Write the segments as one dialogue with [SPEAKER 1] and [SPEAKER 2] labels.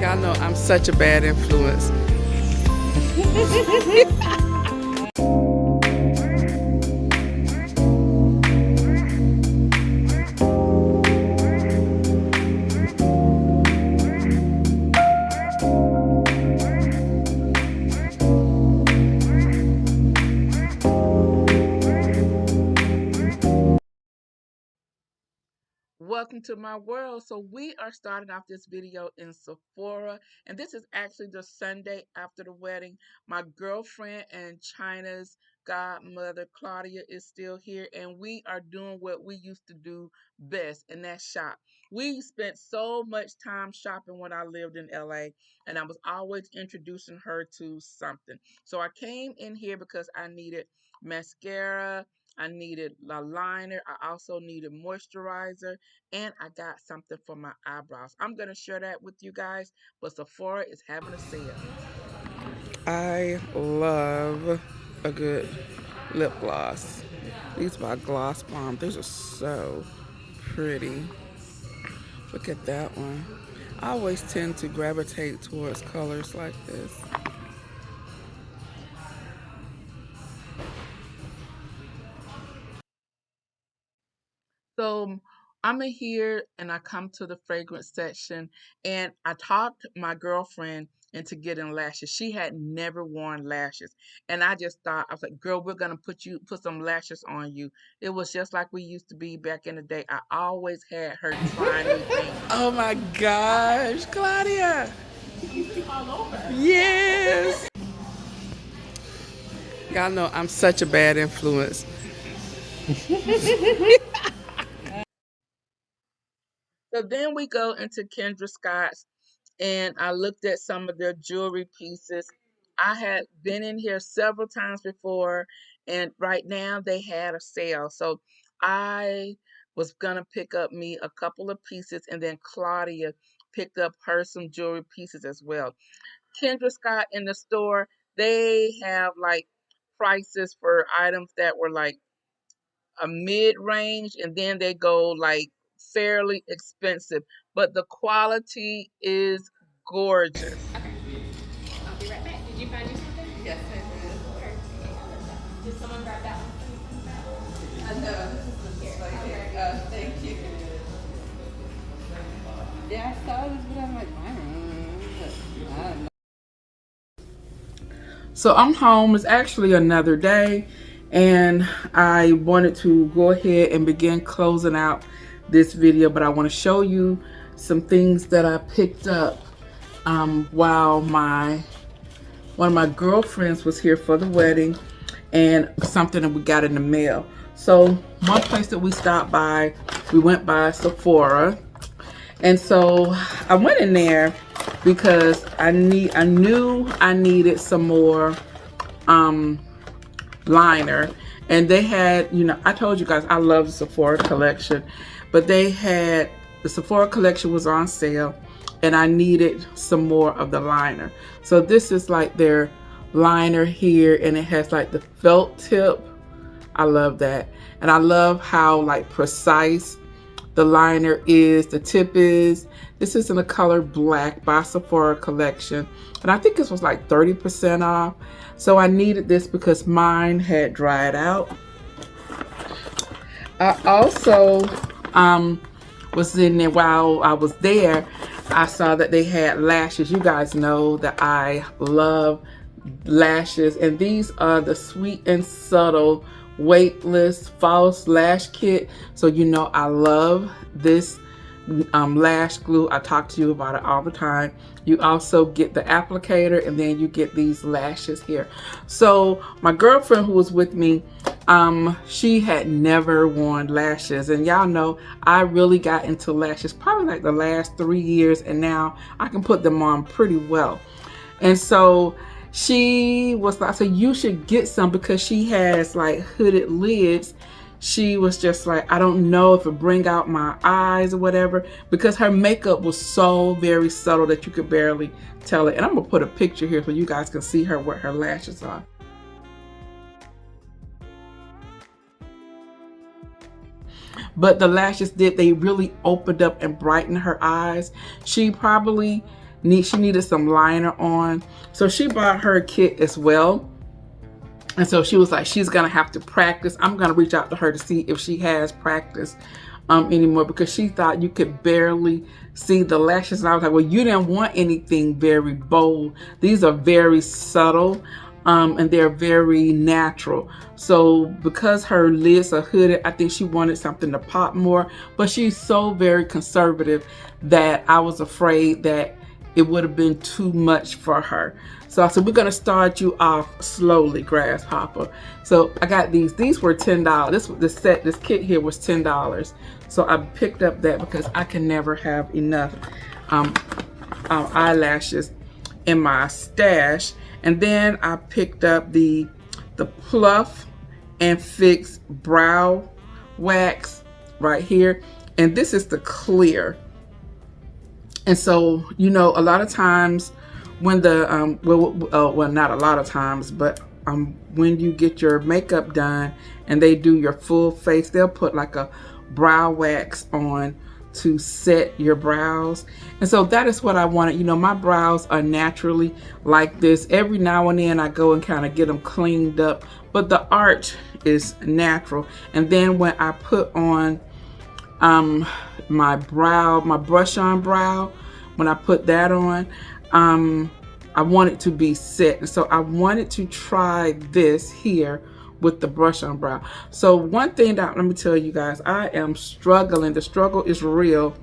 [SPEAKER 1] Y'all know I'm such a bad influence. Welcome to my world. So we are starting off this video in Sephora, and this is actually the Sunday after the wedding. My girlfriend and China's godmother Claudia is still here, and we are doing what we used to do best, and that's shop. We spent so much time shopping when I lived in LA, and I was always introducing her to something. So I came in here because I needed mascara, I needed a liner, I also needed moisturizer, and I got something for my eyebrows. I'm going to share that with you guys, but Sephora is having a sale. I love a good lip gloss. These by Gloss Bomb. These are so pretty. Look at that one. I always tend to gravitate towards colors like this. So I'm in here and I come to the fragrance section and I talked my girlfriend into getting lashes. She had never worn lashes. And I just thought, I was like, girl, we're gonna put some lashes on you. It was just like we used to be back in the day. I always had her try new things. Oh my gosh, Claudia. All over. Yes. Y'all know I'm such a bad influence. So then we go into Kendra Scott's, and I looked at some of their jewelry pieces. I had been in here several times before, and right now they had a sale. So I was gonna pick up me a couple of pieces, and then Claudia picked up her some jewelry pieces as well. Kendra Scott in the store, they have like prices for items that were like a mid-range, and then they go like fairly expensive, but the quality is gorgeous.
[SPEAKER 2] Okay. I'll be right back. Did you find you something? Yes, I did. Did someone grab that one?
[SPEAKER 3] No, this is like, thank you. Yeah, I saw this, but I'm like, I don't know.
[SPEAKER 1] So I'm home. It's actually another day, and I wanted to go ahead and begin closing out this video, but I want to show you some things that I picked up while one of my girlfriends was here for the wedding, and something that we got in the mail. So one place that we stopped by, we went by Sephora, and so I went in there because I knew I needed some more liner, and they had, you know, I told you guys I love the Sephora collection, but they had, the Sephora collection was on sale, and I needed some more of the liner. So this is like their liner here, and it has like the felt tip. I love that, and I love how like precise the liner is, the tip is. This is in the color black by Sephora collection, and I think this was like 30% off. So I needed this because mine had dried out. I also was in there while I was there. I saw that they had lashes. You guys know that I love lashes, and these are the Sweet and Subtle Weightless False Lash Kit. So you know I love this lash glue. I talk to you about it all the time. You also get the applicator, and then you get these lashes here. So my girlfriend who was with me, she had never worn lashes, and y'all know I really got into lashes probably like the last 3 years, and now I can put them on pretty well. And so she was like, so you should get some because she has like hooded lids. She was just like, I don't know if it bring out my eyes or whatever, because her makeup was so very subtle that you could barely tell it. And I'm gonna put a picture here so you guys can see her what her lashes are. But the lashes they really opened up and brightened her eyes. She probably she needed some liner on. So she bought her kit as well. And so she was like, she's gonna have to practice. I'm gonna reach out to her to see if she has practice anymore, because she thought you could barely see the lashes. And I was like, well, you didn't want anything very bold. These are very subtle, and they're very natural. So because her lids are hooded, I think she wanted something to pop more, but she's so very conservative that I was afraid that it would have been too much for her. So I said, we're gonna start you off slowly, Grasshopper. So I got these. These were $10. This kit here was $10. So I picked up that because I can never have enough eyelashes in my stash. And then I picked up the Pluff and Fix brow wax right here. And this is the clear. And so, you know, a lot of times when the, well, not a lot of times, but when you get your makeup done and they do your full face, they'll put like a brow wax on to set your brows. And so that is what I wanted. You know, my brows are naturally like this. Every now and then I go and kind of get them cleaned up, but the arch is natural. And then when I put on my brush on brow, when I put that on, I want it to be set. So I wanted to try this here with the brush on brow. So one thing that, let me tell you guys, I am struggling. The struggle is real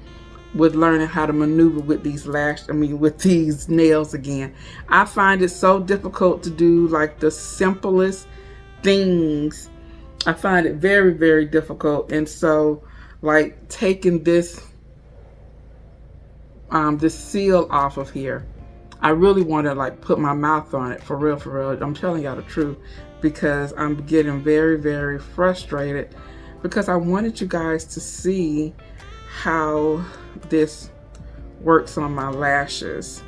[SPEAKER 1] with learning how to maneuver with these with these nails again. I find it so difficult to do like the simplest things. I find it very, very difficult. And so like taking this seal off of here, I really want to like put my mouth on it for real, for real. I'm telling y'all the truth, because I'm getting very, very frustrated, because I wanted you guys to see how this works on my lashes.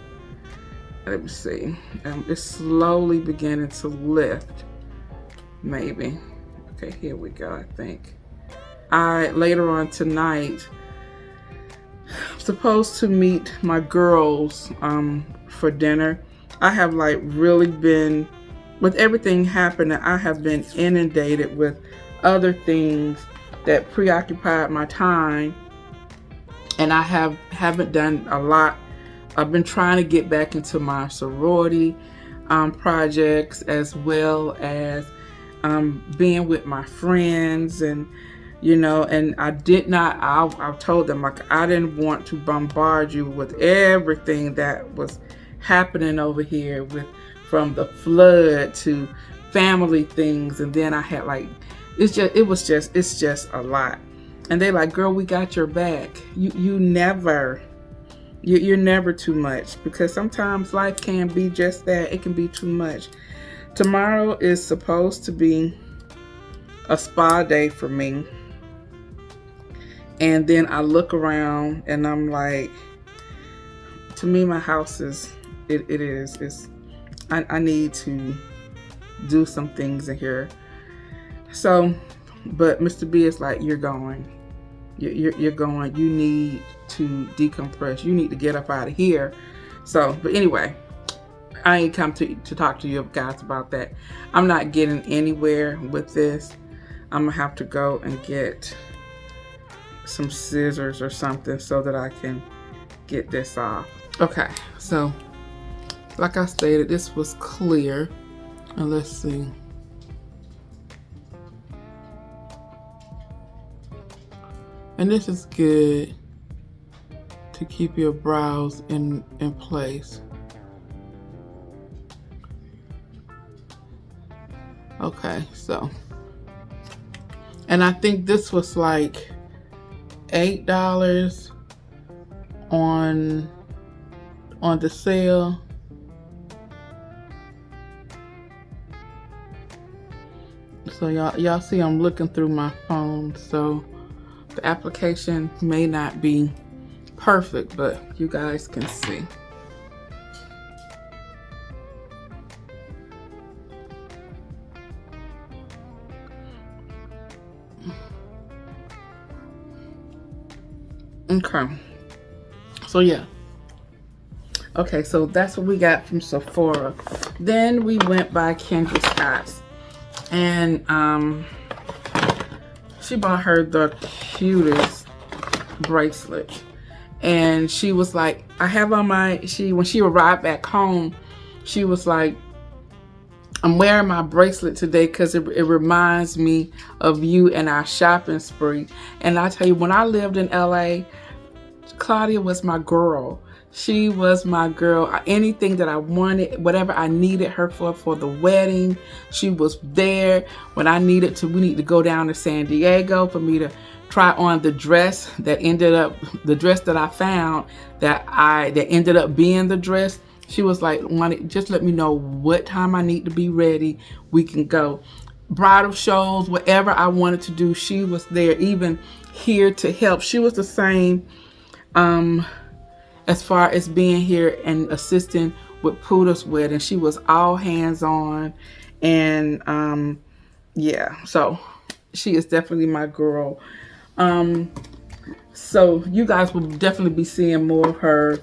[SPEAKER 1] Let me see. It's slowly beginning to lift, maybe. Okay, here we go, I think. Later on tonight, I'm supposed to meet my girls for dinner. I have like really been, with everything happening, I have been inundated with other things that preoccupied my time, and I haven't done a lot. I've been trying to get back into my sorority projects, as well as being with my friends, and you know, and I told them, like, I didn't want to bombard you with everything that was happening over here, from the flood to family things. And then I had like, it's just a lot. And they like, girl, we got your back. You're never too much, because sometimes life can be just that. It can be too much. Tomorrow is supposed to be a spa day for me. And then I look around and I'm like, to me, my house is, I need to do some things in here. So, but Mr. B is like, you're going. You're going. You need to decompress. You need to get up out of here. So, but anyway, I ain't come to talk to you guys about that. I'm not getting anywhere with this. I'm gonna have to go and get some scissors or something so that I can get this off. Okay, so like I stated, this was clear. And let's see. And this is good to keep your brows in place. Okay, so, and I think this was like $8 on the sale. So y'all see I'm looking through my phone, so the application may not be perfect, but you guys can see. Okay, so yeah. Okay, so that's what we got from Sephora. Then we went by Kendra Scott's, and she bought her the cutest bracelet. And she was like, I have on my, when she arrived back home, she was like, I'm wearing my bracelet today because it reminds me of you and our shopping spree. And I tell you, when I lived in LA, Claudia was my girl. She was my girl. Anything that I wanted, whatever I needed her for the wedding, she was there. When I needed to, we need to go down to San Diego for me to try on the dress that I found that ended up being the dress. She was like, just let me know what time I need to be ready. We can go. Bridal shows, whatever I wanted to do, she was there, even here to help. She was the same as far as being here and assisting with Puda's wedding. She was all hands on. And yeah, so she is definitely my girl. So you guys will definitely be seeing more of her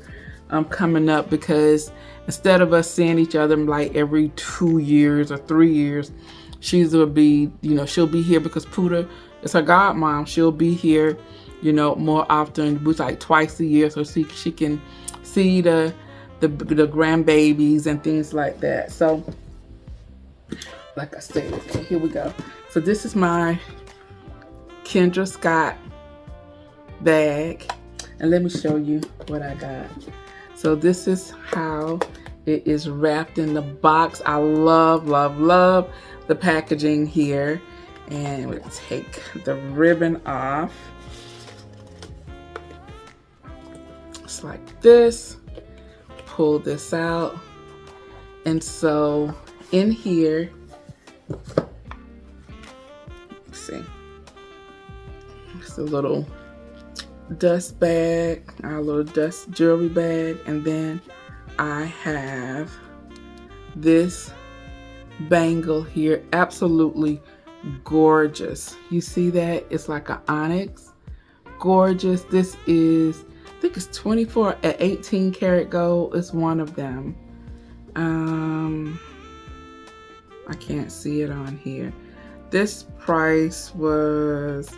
[SPEAKER 1] coming up, because instead of us seeing each other like every 2 years or 3 years, she'll be here because Puda is her godmom. She'll be here, more often, with like twice a year, so she can see the grandbabies and things like that. So like I said, okay, here we go. So this is my Kendra Scott bag, and let me show you what I got. So this is how it is wrapped in the box. I love the packaging here. And we'll take the ribbon off. It's like this. Pull this out. And so in here, let's see, it's a little dust bag, our little dust jewelry bag, and then I have this bangle here, absolutely gorgeous. You see that? It's like an onyx. Gorgeous. This is, I think it's 24 at 18 karat gold. It's one of them. I can't see it on here. This price was,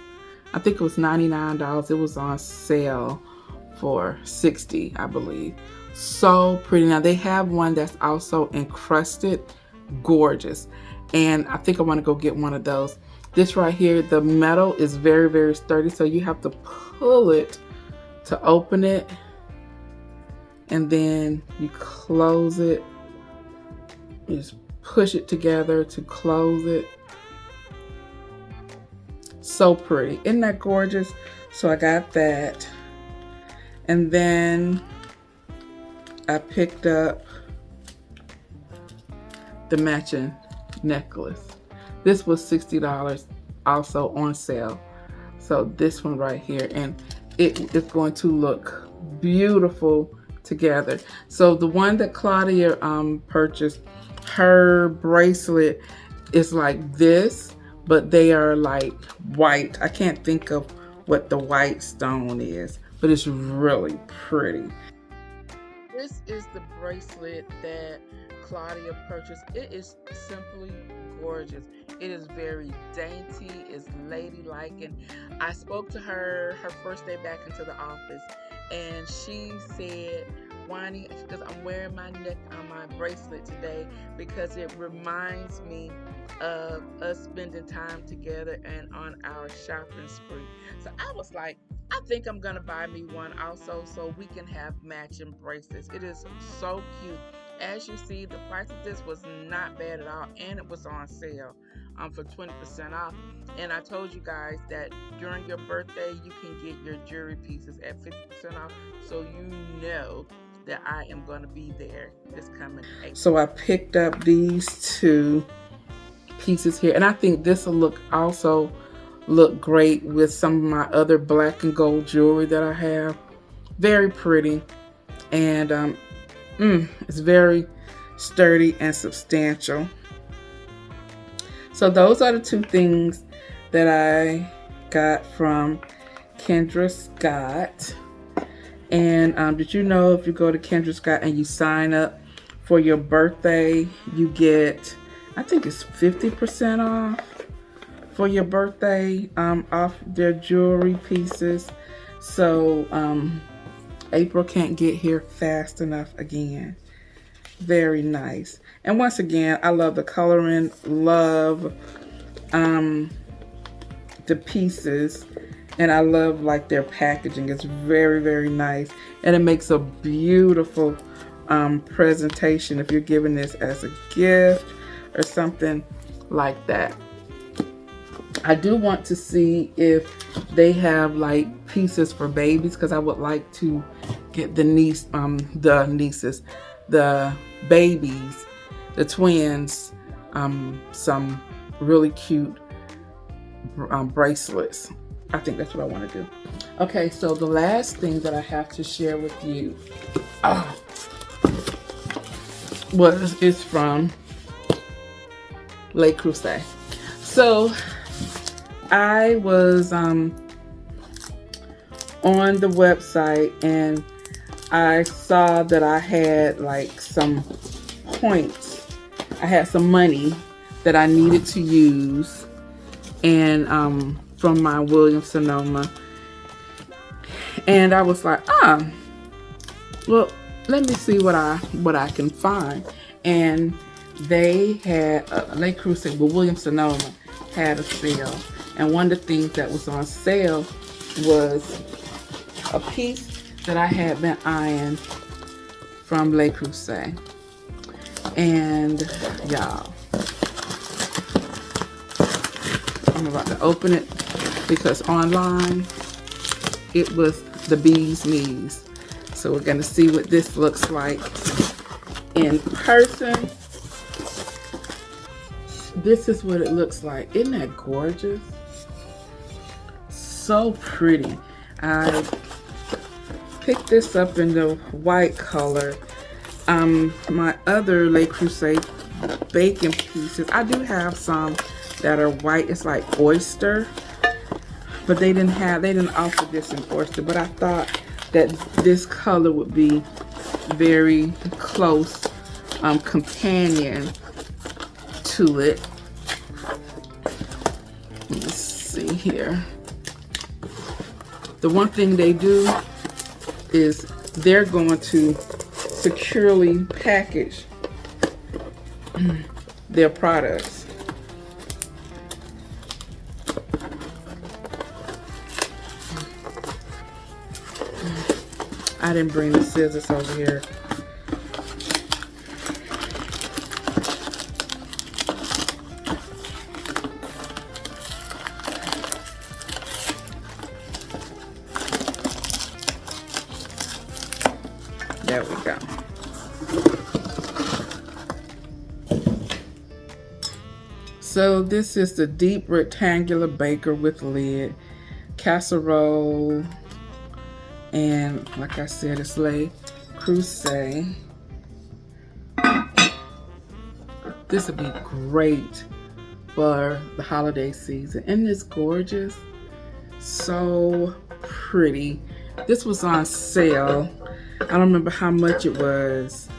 [SPEAKER 1] I think it was $99. It was on sale for $60, I believe. So pretty. Now they have one that's also encrusted. Gorgeous. And I think I want to go get one of those. This right here, the metal is very, very sturdy, so you have to pull it to open it, and then you close it. You just push it together to close it. So pretty. Isn't that gorgeous? So I got that. And then I picked up the matching necklace. This was $60, also on sale. So this one right here, and it is going to look beautiful together. So the one that Claudia purchased, her bracelet is like this, but they are like white. I can't think of what the white stone is, but it's really pretty. This is the bracelet that Claudia purchased. It is simply gorgeous. It is very dainty, it's ladylike, and I spoke to her first day back into the office, and she said, Wani, because I'm wearing my bracelet today because it reminds me of us spending time together and on our shopping spree. So I was like, I think I'm gonna buy me one also, so we can have matching bracelets. It is so cute. As you see, the price of this was not bad at all, and it was on sale for 20% off. And I told you guys that during your birthday, you can get your jewelry pieces at 50% off, so you know that I am going to be there this coming April. So I picked up these two pieces here, and I think this will also look great with some of my other black and gold jewelry that I have. Very pretty, and it's very sturdy and substantial. So those are the two things that I got from Kendra Scott. And did you know if you go to Kendra Scott and you sign up for your birthday, you get, I think it's 50% off for your birthday off their jewelry pieces. So April can't get here fast enough again. Very nice. And once again, I love the coloring, love the pieces, and I love like their packaging. It's very, very nice, and it makes a beautiful presentation if you're giving this as a gift or something like that. I do want to see if they have like pieces for babies, because I would like to get the babies, the twins, some really cute bracelets. I think that's what I want to do. Okay, so the last thing that I have to share with you is from Creuset. So I was on the website and I saw that I had like some points. I had some money that I needed to use, and from my Williams Sonoma. And I was like, well, let me see what I can find. And they had Le Creuset, but Williams Sonoma had a sale. And one of the things that was on sale was a piece that I had been eyeing from Le Creuset. And y'all, I'm about to open it because online it was the bee's knees. So we're gonna see what this looks like in person. This is what it looks like. Isn't that gorgeous? So pretty. I picked this up in the white color. My other Le Creuset bacon pieces, I do have some that are white. It's like oyster, but they didn't offer this in oyster. But I thought that this color would be very close companion to it. Let's see here. The one thing they do is they're going to securely package their products. I didn't bring the scissors over here. There we go. So this is the deep rectangular baker with lid, casserole, and like I said, it's Le Creuset. This would be great for the holiday season. Isn't this gorgeous? So pretty. This was on sale. I don't remember how much it was,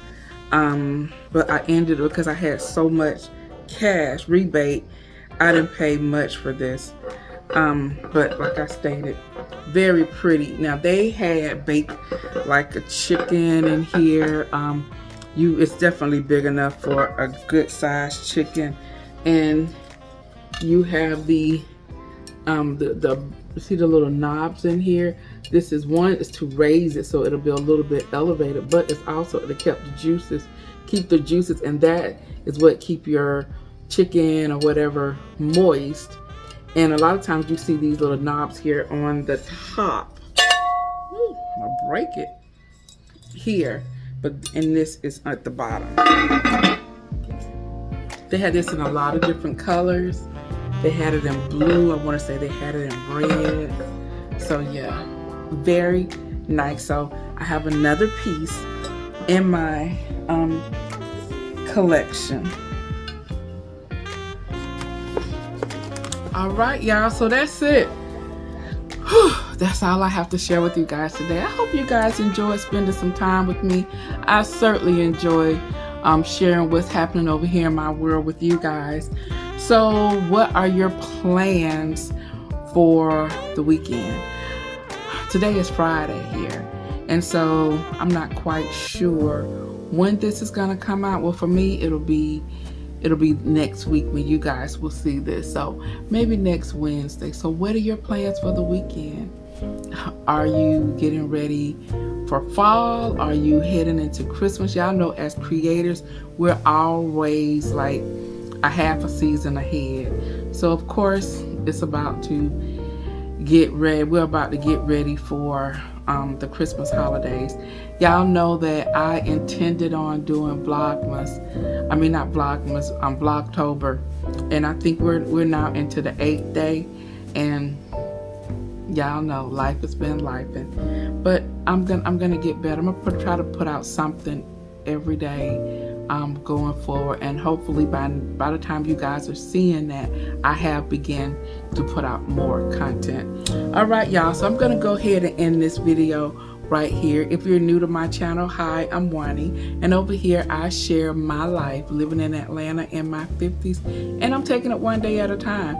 [SPEAKER 1] but I ended it because I had so much cash rebate. I didn't pay much for this, but like I stated, very pretty. Now they had baked like a chicken in here. It's definitely big enough for a good sized chicken, and you have the see the little knobs in here. This is one is to raise it so it'll be a little bit elevated, but it's also to keep the juices, and that is what keep your chicken or whatever moist. And a lot of times you see these little knobs here on the top. Ooh, I'll break it here, and this is at the bottom. They had this in a lot of different colors. They had it in blue. I want to say they had it in red. So yeah, very nice. So I have another piece in my collection. All right, y'all, so that's it. that's all I have to share with you guys today. I hope you guys enjoyed spending some time with me. I certainly enjoy sharing what's happening over here in my world with you guys. So what are your plans for the weekend? Today is Friday here, and so I'm not quite sure when this is gonna come out. Well, for me, it'll be next week when you guys will see this. So maybe next Wednesday. So what are your plans for the weekend? Are you getting ready for fall? Are you heading into Christmas? Y'all know as creators, we're always like a half a season ahead. So of course, it's about to get ready. We're about to get ready for the Christmas holidays. Y'all know that I intended on doing Vlogmas. I mean, not Vlogmas, Vlogtober. And I think we're now into the 8th day. And y'all know life has been lifing. But I'm gonna get better. I'm gonna try to put out something every day going forward, and hopefully by the time you guys are seeing that, I have begun to put out more content. All right, y'all, so I'm gonna go ahead and end this video right here. If you're new to my channel, hi, I'm Wani, and over here I share my life living in Atlanta in my 50s, and I'm taking it one day at a time.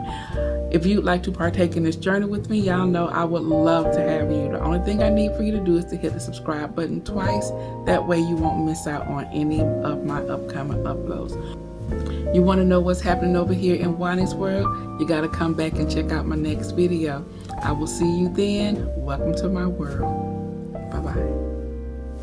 [SPEAKER 1] If you'd like to partake in this journey with me, y'all know I would love to have you. The only thing I need for you to do is to hit the subscribe button twice. That way you won't miss out on any of my upcoming uploads. You want to know what's happening over here in Wani's world? You got to come back and check out my next video. I will see you then. Welcome to my world. Bye-bye.